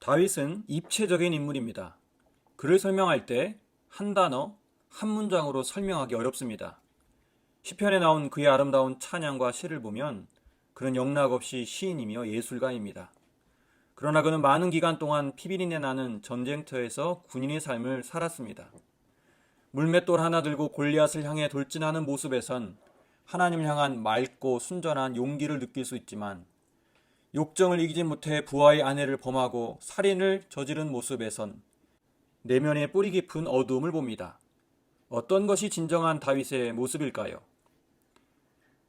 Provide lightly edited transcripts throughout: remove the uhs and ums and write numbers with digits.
다윗은 입체적인 인물입니다. 그를 설명할 때 한 단어, 한 문장으로 설명하기 어렵습니다. 시편에 나온 그의 아름다운 찬양과 시를 보면 그는 영락없이 시인이며 예술가입니다. 그러나 그는 많은 기간 동안 피비린내 나는 전쟁터에서 군인의 삶을 살았습니다. 물맷돌 하나 들고 골리앗을 향해 돌진하는 모습에선 하나님을 향한 맑고 순전한 용기를 느낄 수 있지만 욕정을 이기지 못해 부하의 아내를 범하고 살인을 저지른 모습에선 내면에 뿌리 깊은 어두움을 봅니다. 어떤 것이 진정한 다윗의 모습일까요?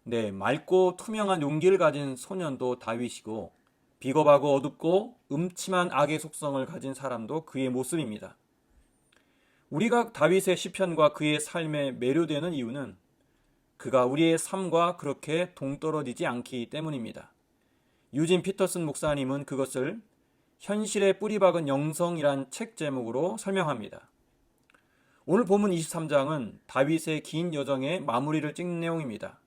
네, 맑고 투명한 용기를 가진 소년도 다윗이고 비겁하고 어둡고 음침한 악의 속성을 가진 사람도 그의 모습입니다. 우리가 다윗의 시편과 그의 삶에 매료되는 이유는 그가 우리의 삶과 그렇게 동떨어지지 않기 때문입니다. 유진 피터슨 목사님은 그것을 현실에 뿌리박은 영성이란 책 제목으로 설명합니다. 오늘 본문 23장은 다윗의 긴 여정의 마무리를 찍는 내용입니다.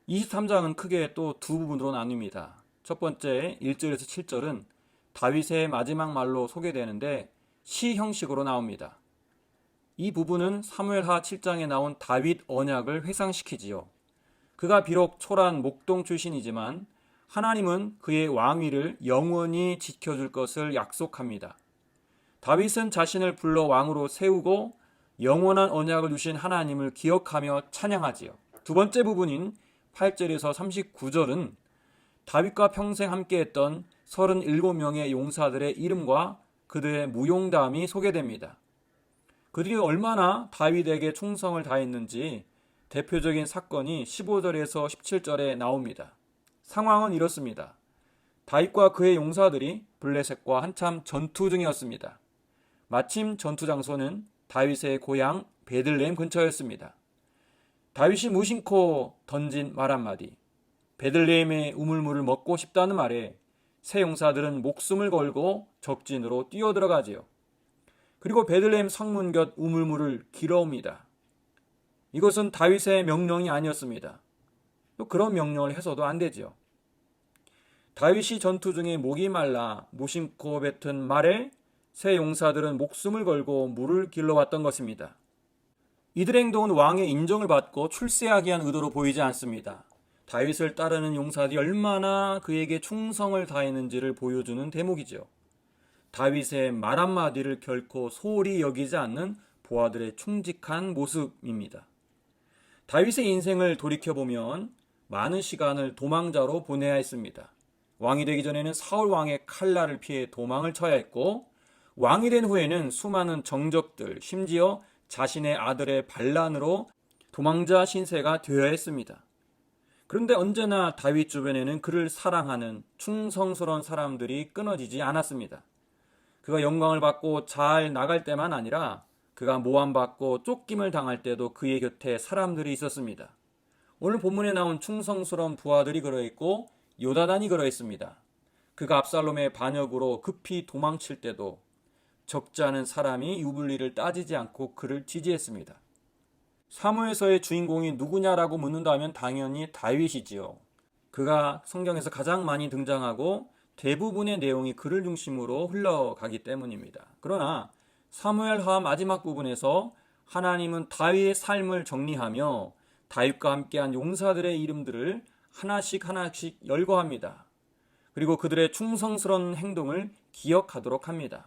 23장은 크게 또 두 부분으로 나뉩니다. 첫 번째 1절에서 7절은 다윗의 마지막 말로 소개되는데 시 형식으로 나옵니다. 이 부분은 사무엘하 7장에 나온 다윗 언약을 회상시키지요. 그가 비록 초란 목동 출신이지만 하나님은 그의 왕위를 영원히 지켜줄 것을 약속합니다. 다윗은 자신을 불러 왕으로 세우고 영원한 언약을 주신 하나님을 기억하며 찬양하지요. 두 번째 부분인 8절에서 39절은 다윗과 평생 함께했던 37명의 용사들의 이름과 그들의 무용담이 소개됩니다. 그들이 얼마나 다윗에게 충성을 다했는지 대표적인 사건이 15절에서 17절에 나옵니다. 상황은 이렇습니다. 다윗과 그의 용사들이 블레셋과 한참 전투 중이었습니다. 마침 전투 장소는 다윗의 고향 베들레헴 근처였습니다. 다윗이 무심코 던진 말 한마디, 베들레헴의 우물물을 먹고 싶다는 말에 새 용사들은 목숨을 걸고 적진으로 뛰어들어가지요. 그리고 베들레헴 성문 곁 우물물을 길어옵니다. 이것은 다윗의 명령이 아니었습니다. 또 그런 명령을 해서도 안 되죠. 다윗이 전투 중에 목이 말라 무심코 뱉은 말에 새 용사들은 목숨을 걸고 물을 길러왔던 것입니다. 이들의 행동은 왕의 인정을 받고 출세하기 위한 의도로 보이지 않습니다. 다윗을 따르는 용사들이 얼마나 그에게 충성을 다했는지를 보여주는 대목이죠. 다윗의 말 한마디를 결코 소홀히 여기지 않는 부하들의 충직한 모습입니다. 다윗의 인생을 돌이켜보면 많은 시간을 도망자로 보내야 했습니다. 왕이 되기 전에는 사울 왕의 칼날을 피해 도망을 쳐야 했고, 왕이 된 후에는 수많은 정적들, 심지어 자신의 아들의 반란으로 도망자 신세가 되어야 했습니다. 그런데 언제나 다윗 주변에는 그를 사랑하는 충성스러운 사람들이 끊어지지 않았습니다. 그가 영광을 받고 잘 나갈 때만 아니라 그가 모함받고 쫓김을 당할 때도 그의 곁에 사람들이 있었습니다. 오늘 본문에 나온 충성스러운 부하들이 그러했고 요나단이 그러했습니다. 그가 압살롬의 반역으로 급히 도망칠 때도 적지 않은 사람이 유불리를 따지지 않고 그를 지지했습니다. 사무엘서의 주인공이 누구냐라고 묻는다면 당연히 다윗이지요. 그가 성경에서 가장 많이 등장하고 대부분의 내용이 그를 중심으로 흘러가기 때문입니다. 그러나 사무엘하 마지막 부분에서 하나님은 다윗의 삶을 정리하며 다윗과 함께한 용사들의 이름들을 하나씩 하나씩 열거합니다. 그리고 그들의 충성스러운 행동을 기억하도록 합니다.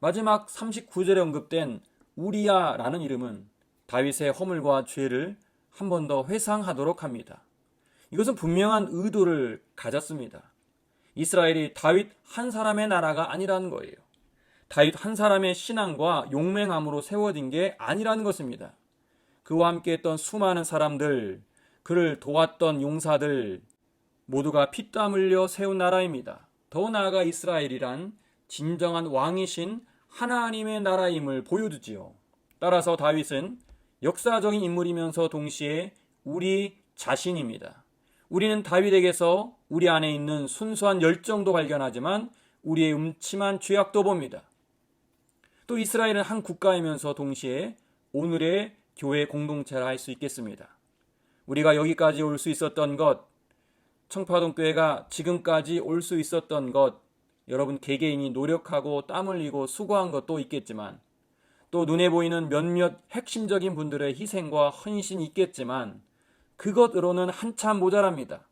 마지막 39절에 언급된 우리야라는 이름은 다윗의 허물과 죄를 한 번 더 회상하도록 합니다. 이것은 분명한 의도를 가졌습니다. 이스라엘이 다윗 한 사람의 나라가 아니라는 거예요. 다윗 한 사람의 신앙과 용맹함으로 세워진 게 아니라는 것입니다. 그와 함께했던 수많은 사람들, 그를 도왔던 용사들 모두가 피땀 흘려 세운 나라입니다. 더 나아가 이스라엘이란 진정한 왕이신 하나님의 나라임을 보여주지요. 따라서 다윗은 역사적인 인물이면서 동시에 우리 자신입니다. 우리는 다윗에게서 우리 안에 있는 순수한 열정도 발견하지만 우리의 음침한 죄악도 봅니다. 또 이스라엘은 한 국가이면서 동시에 오늘의 교회 공동체라 할 수 있겠습니다. 우리가 여기까지 올 수 있었던 것, 청파동 교회가 지금까지 올 수 있었던 것, 여러분 개개인이 노력하고 땀 흘리고 수고한 것도 있겠지만, 또 눈에 보이는 몇몇 핵심적인 분들의 희생과 헌신이 있겠지만, 그것으로는 한참 모자랍니다.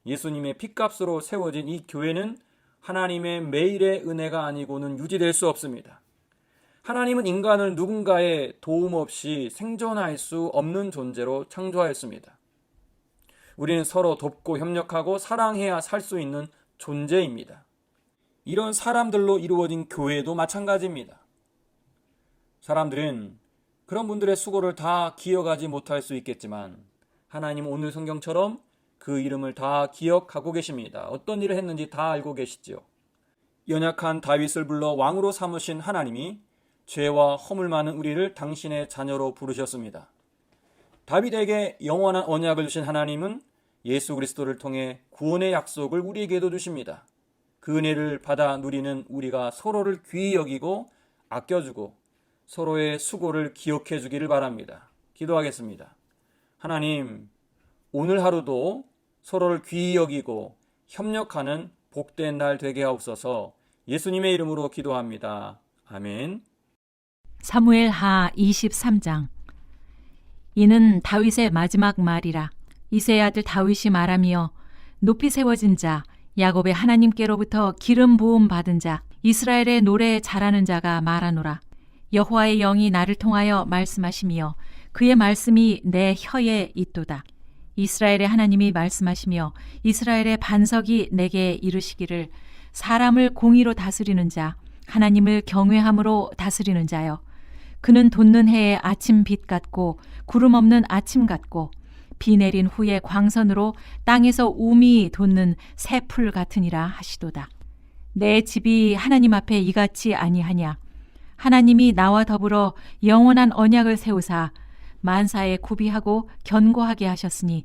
예수님의 핏값으로 세워진 이 교회는 하나님의 매일의 은혜가 아니고는 유지될 수 없습니다. 하나님은 인간을 누군가의 도움 없이 생존할 수 없는 존재로 창조하였습니다. 우리는 서로 돕고 협력하고 사랑해야 살 수 있는 존재입니다. 이런 사람들로 이루어진 교회도 마찬가지입니다. 사람들은 그런 분들의 수고를 다 기억하지 못할 수 있겠지만, 하나님은 오늘 성경처럼 그 이름을 다 기억하고 계십니다. 어떤 일을 했는지 다 알고 계시지요. 연약한 다윗을 불러 왕으로 삼으신 하나님이 죄와 허물 많은 우리를 당신의 자녀로 부르셨습니다. 다윗에게 영원한 언약을 주신 하나님은 예수 그리스도를 통해 구원의 약속을 우리에게도 주십니다. 그 은혜를 받아 누리는 우리가 서로를 귀히 여기고 아껴주고 서로의 수고를 기억해 주기를 바랍니다. 기도하겠습니다. 하나님, 오늘 하루도 서로를 귀히 여기고 협력하는 복된 날 되게 하옵소서. 예수님의 이름으로 기도합니다. 아멘. 사무엘 하 23장. 이는 다윗의 마지막 말이라. 이새의 아들 다윗이 말하며, 높이 세워진 자, 야곱의 하나님께로부터 기름 부음 받은 자, 이스라엘의 노래 잘하는 자가 말하노라. 여호와의 영이 나를 통하여 말씀하시며 그의 말씀이 내 혀에 있도다. 이스라엘의 하나님이 말씀하시며 이스라엘의 반석이 내게 이르시기를, 사람을 공의로 다스리는 자, 하나님을 경외함으로 다스리는 자여, 그는 돋는 해의 아침 빛 같고 구름 없는 아침 같고 비 내린 후에 광선으로 땅에서 우미 돋는 새 풀 같으니라 하시도다. 내 집이 하나님 앞에 이같이 아니하냐. 하나님이 나와 더불어 영원한 언약을 세우사 만사에 구비하고 견고하게 하셨으니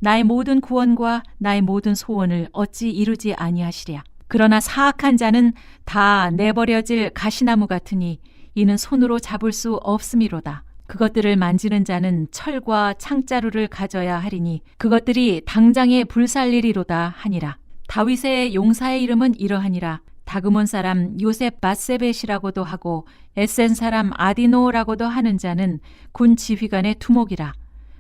나의 모든 구원과 나의 모든 소원을 어찌 이루지 아니하시랴. 그러나 사악한 자는 다 내버려질 가시나무 같으니 이는 손으로 잡을 수 없음이로다. 그것들을 만지는 자는 철과 창자루를 가져야 하리니 그것들이 당장에 불살리리로다 하니라. 다윗의 용사의 이름은 이러하니라. 다그몬 사람 요셉 바세벳이라고도 하고 에센 사람 아디노라고도 하는 자는 군 지휘관의 두목이라.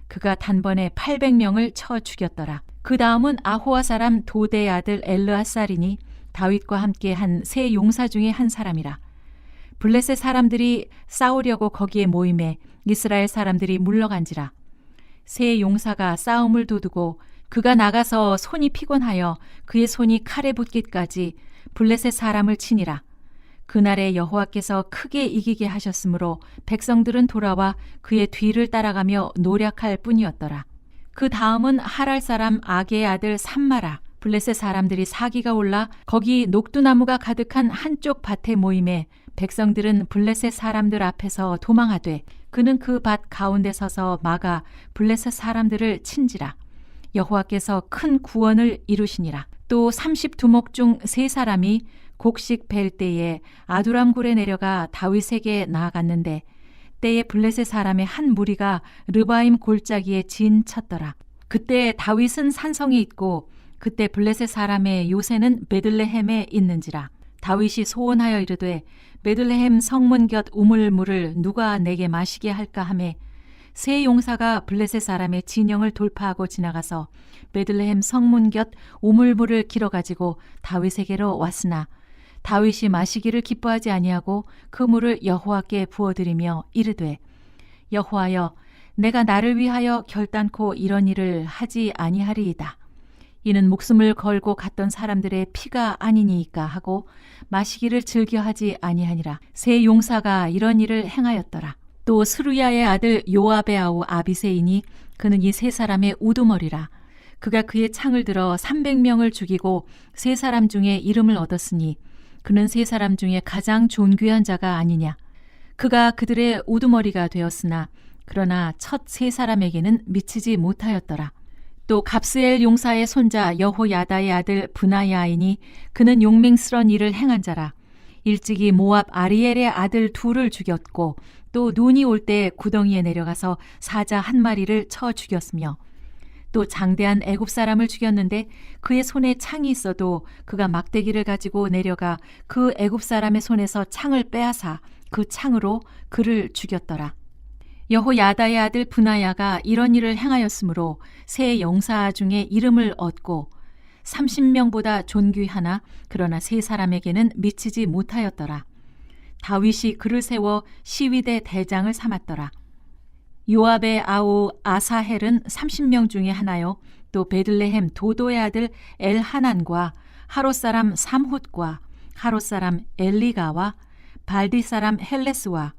그가 단번에 800명을 쳐 죽였더라. 그 다음은 아호와 사람 도대의 아들 엘르아살이니 다윗과 함께 한 세 용사 중에 한 사람이라. 블레셋 사람들이 싸우려고 거기에 모임에 이스라엘 사람들이 물러간지라. 세 용사가 싸움을 도두고 그가 나가서 손이 피곤하여 그의 손이 칼에 붙기까지 블레셋 사람을 치니라. 그날에 여호와께서 크게 이기게 하셨으므로 백성들은 돌아와 그의 뒤를 따라가며 노력할 뿐이었더라. 그 다음은 하랄 사람 아게의 아들 삼마라. 블레셋 사람들이 사기가 올라 거기 녹두나무가 가득한 한쪽 밭에 모임에 백성들은 블레셋 사람들 앞에서 도망하되 그는 그 밭 가운데 서서 막아 블레셋 사람들을 친지라. 여호와께서 큰 구원을 이루시니라. 또 30두목 중 3사람이 곡식 벨 때에 아두람 굴에 내려가 다윗에게 나아갔는데 때에 블레셋 사람의 한 무리가 르바임 골짜기에 진 쳤더라. 그때 다윗은 산성에 있고 그때 블레셋 사람의 요새는 베들레헴에 있는지라. 다윗이 소원하여 이르되 베들레헴 성문 곁 우물물을 누가 내게 마시게 할까 하매 세 용사가 블레셋 사람의 진영을 돌파하고 지나가서 베들레헴 성문 곁 우물물을 길어가지고 다윗에게로 왔으나 다윗이 마시기를 기뻐하지 아니하고 그 물을 여호와께 부어드리며 이르되, 여호와여, 내가 나를 위하여 결단코 이런 일을 하지 아니하리이다. 이는 목숨을 걸고 갔던 사람들의 피가 아니니이까 하고 마시기를 즐겨하지 아니하니라. 세 용사가 이런 일을 행하였더라. 또 스루야의 아들 요압의 아우 아비새이니 그는 이 세 사람의 우두머리라. 그가 그의 창을 들어 300명을 죽이고 3사람 중에 이름을 얻었으니 그는 3사람 중에 가장 존귀한 자가 아니냐. 그가 그들의 우두머리가 되었으나 그러나 첫 3사람에게는 미치지 못하였더라. 또 갑스엘 용사의 손자 여호야다의 아들 브나야이니 그는 용맹스런 일을 행한 자라. 일찍이 모압 아리엘의 아들 2를 죽였고 또 눈이 올 때 구덩이에 내려가서 사자 1마리를 쳐 죽였으며 또 장대한 애굽 사람을 죽였는데 그의 손에 창이 있어도 그가 막대기를 가지고 내려가 그 애굽 사람의 손에서 창을 빼앗아 그 창으로 그를 죽였더라. 여호야다의 아들 브나야가 이런 일을 행하였으므로 세 영사 중에 이름을 얻고 30명보다 존귀하나 그러나 세 사람에게는 미치지 못하였더라. 다윗이 그를 세워 시위대 대장을 삼았더라. 요압의 아우 아사헬은 30명 중에 하나요. 또 베들레헴 도도의 아들 엘하난과 하롯 사람 삼훗과 하롯 사람 엘리가와 발디 사람 헬레스와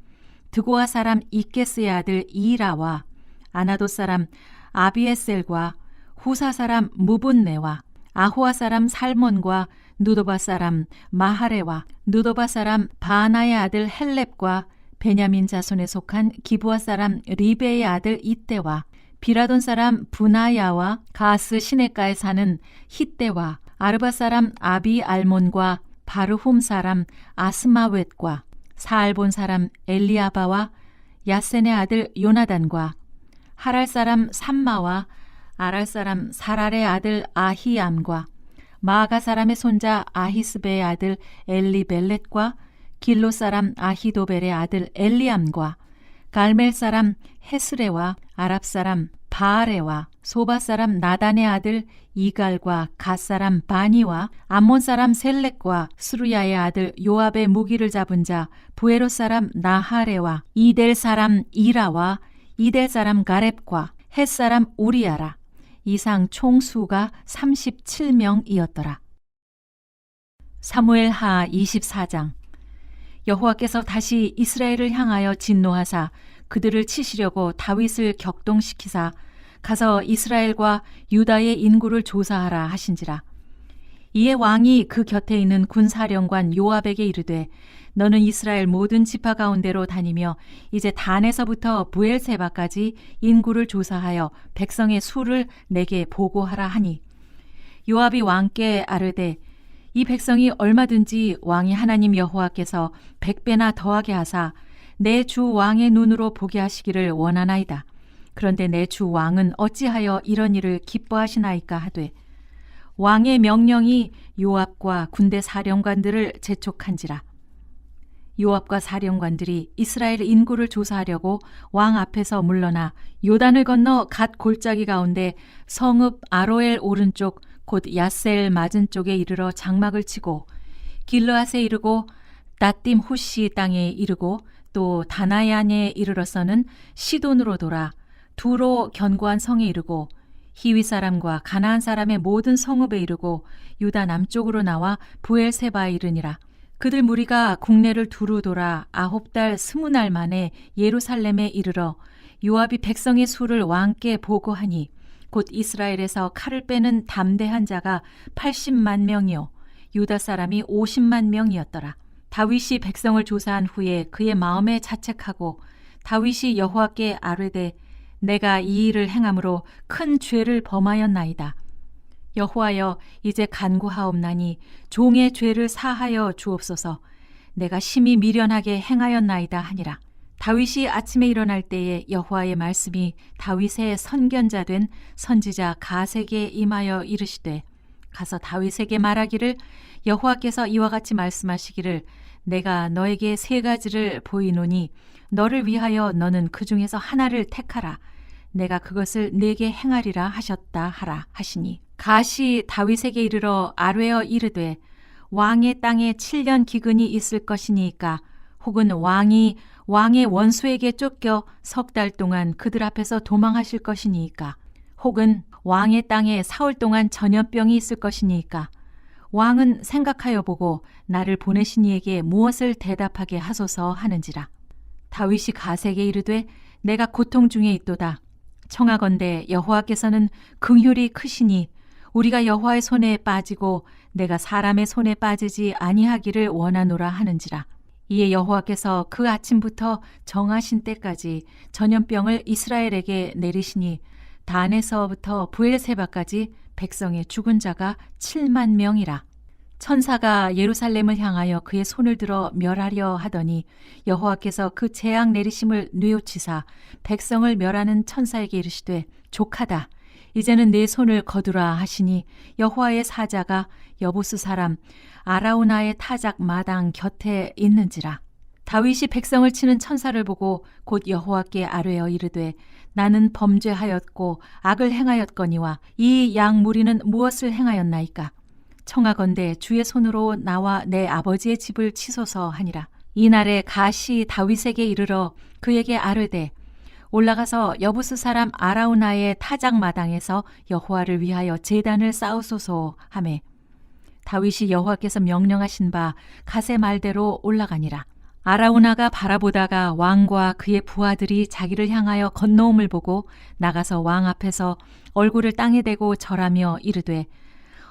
드고아 사람 이케스의 아들 이라와 아나도 사람 아비에셀과 후사 사람 무분네와 아호아 사람 살몬과 누도바 사람 마하레와 누도바 사람 바나의 아들 헬렙과 베냐민 자손에 속한 기브아 사람 리베의 아들 이때와 비라돈 사람 부나야와 가스 시내가에 사는 히때와 아르바 사람 아비 알몬과 바르훔 사람 아스마웻과 사알본 사람 엘리아바와 야센의 아들 요나단과 하랄 사람 삼마와 아랄 사람 사랄의 아들 아히암과 마아가 사람의 손자 아히스베의 아들 엘리벨렛과 길로 사람 아히도벨의 아들 엘리암과 갈멜 사람 헤스레와 아랍 사람 바아레와 소바 사람 나단의 아들 이갈과 갓 사람 바니와 암몬 사람 셀렉과 스루야의 아들 요압의 무기를 잡은 자 부에로 사람 나하레와 이델 사람 이라와 이델 사람 가렙과 헷 사람 우리야라. 이상 총수가 37명이었더라. 사무엘하 24장. 여호와께서 다시 이스라엘을 향하여 진노하사 그들을 치시려고 다윗을 격동시키사 가서 이스라엘과 유다의 인구를 조사하라 하신지라. 이에 왕이 그 곁에 있는 군사령관 요압에게 이르되 너는 이스라엘 모든 지파 가운데로 다니며 이제 단에서부터 부엘세바까지 인구를 조사하여 백성의 수를 내게 보고하라 하니 요압이 왕께 아르되 이 백성이 얼마든지 왕이 하나님 여호와께서 100배나 더하게 하사 내 주 왕의 눈으로 보게 하시기를 원하나이다. 그런데 내 주 왕은 어찌하여 이런 일을 기뻐하시나이까 하되 왕의 명령이 요압과 군대 사령관들을 재촉한지라. 요압과 사령관들이 이스라엘 인구를 조사하려고 왕 앞에서 물러나 요단을 건너 갓 골짜기 가운데 성읍 아로엘 오른쪽 곧 야셀 맞은 쪽에 이르러 장막을 치고 길르앗에 이르고 나팀 후시 땅에 이르고 또 다나얀에 이르러서는 시돈으로 돌아 두로 견고한 성에 이르고 히위 사람과 가나안 사람의 모든 성읍에 이르고 유다 남쪽으로 나와 부엘세바에 이르니라. 그들 무리가 국내를 두루 돌아 9달 20날 만에 예루살렘에 이르러 요압이 백성의 수를 왕께 보고하니 곧 이스라엘에서 칼을 빼는 담대한 자가 80만 명이요 유다 사람이 50만 명이었더라. 다윗이 백성을 조사한 후에 그의 마음에 자책하고 다윗이 여호와께 아뢰되 내가 이 일을 행함으로 큰 죄를 범하였나이다. 여호와여 이제 간구하옵나니 종의 죄를 사하여 주옵소서. 내가 심히 미련하게 행하였나이다 하니라. 다윗이 아침에 일어날 때에 여호와의 말씀이 다윗의 선견자 된 선지자 가세게 임하여 이르시되 가서 다윗에게 말하기를 여호와께서 이와 같이 말씀하시기를 내가 너에게 3가지를 보이노니 너를 위하여 너는 그 중에서 하나를 택하라. 내가 그것을 네게 행하리라 하셨다 하라 하시니 갓이 다윗에게 이르러 아뢰어 이르되 왕의 땅에 7년 기근이 있을 것이니까 혹은 왕이 왕의 원수에게 쫓겨 3달 동안 그들 앞에서 도망하실 것이니까 혹은 왕의 땅에 4월 동안 전염병이 있을 것이니까 왕은 생각하여 보고 나를 보내신 이에게 무엇을 대답하게 하소서 하는지라. 다윗이 갓에게 이르되 내가 고통 중에 있도다. 청하건대 여호와께서는 긍휼이 크시니 우리가 여호와의 손에 빠지고 내가 사람의 손에 빠지지 아니하기를 원하노라 하는지라. 이에 여호와께서 그 아침부터 정하신 때까지 전염병을 이스라엘에게 내리시니 단에서부터 부엘세바까지 백성의 죽은 자가 7만 명이라. 천사가 예루살렘을 향하여 그의 손을 들어 멸하려 하더니 여호와께서 그 재앙 내리심을 뉘우치사 백성을 멸하는 천사에게 이르시되 족하다. 이제는 내 손을 거두라 하시니 여호와의 사자가 여부스 사람 아라우나의 타작 마당 곁에 있는지라. 다윗이 백성을 치는 천사를 보고 곧 여호와께 아뢰어 이르되 나는 범죄하였고 악을 행하였거니와 이 양 무리는 무엇을 행하였나이까? 청하건대 주의 손으로 나와 내 아버지의 집을 치소서 하니라. 이날에 갓이 다윗에게 이르러 그에게 아뢰되 올라가서 여부스 사람 아라우나의 타작 마당에서 여호와를 위하여 제단을 쌓으소서 하매 다윗이 여호와께서 명령하신 바 갓의 말대로 올라가니라. 아라우나가 바라보다가 왕과 그의 부하들이 자기를 향하여 건너옴을 보고 나가서 왕 앞에서 얼굴을 땅에 대고 절하며 이르되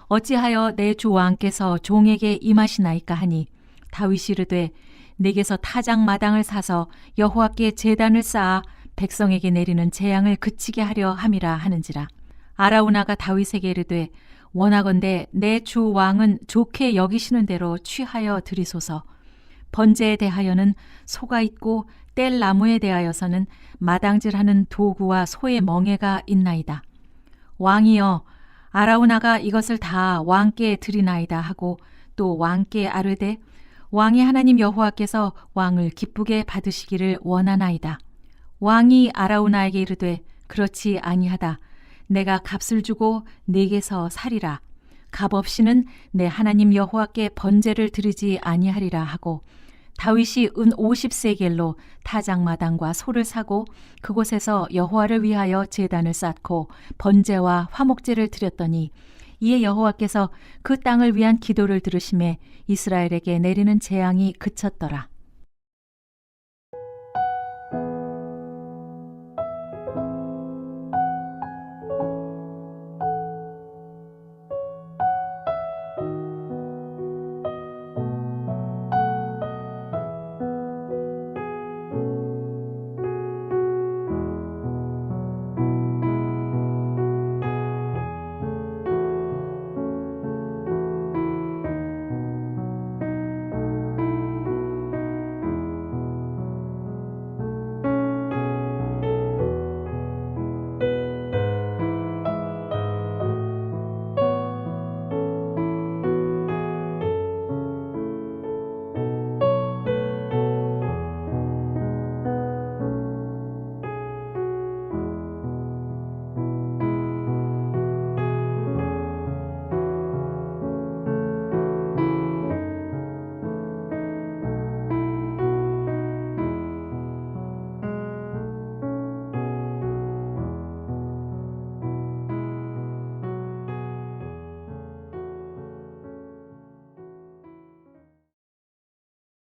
어찌하여 내 주 왕께서 종에게 임하시나이까 하니 다윗이 이르되 내게서 타작 마당을 사서 여호와께 제단을 쌓아 백성에게 내리는 재앙을 그치게 하려 함이라 하는지라. 아라우나가 다윗에게 이르되 원하건대 내 주 왕은 좋게 여기시는 대로 취하여 드리소서. 번제에 대하여는 소가 있고 뗄 나무에 대하여서는 마당질하는 도구와 소의 멍에가 있나이다. 왕이여 아라우나가 이것을 다 왕께 드리나이다 하고 또 왕께 아뢰되 왕의 하나님 여호와께서 왕을 기쁘게 받으시기를 원하나이다. 왕이 아라우나에게 이르되 그렇지 아니하다. 내가 값을 주고 내게서 사리라. 값 없이는 내 하나님 여호와께 번제를 드리지 아니하리라 하고 다윗이 은 50세겔로 타작마당과 소를 사고 그곳에서 여호와를 위하여 제단을 쌓고 번제와 화목제를 드렸더니 이에 여호와께서 그 땅을 위한 기도를 들으심에 이스라엘에게 내리는 재앙이 그쳤더라.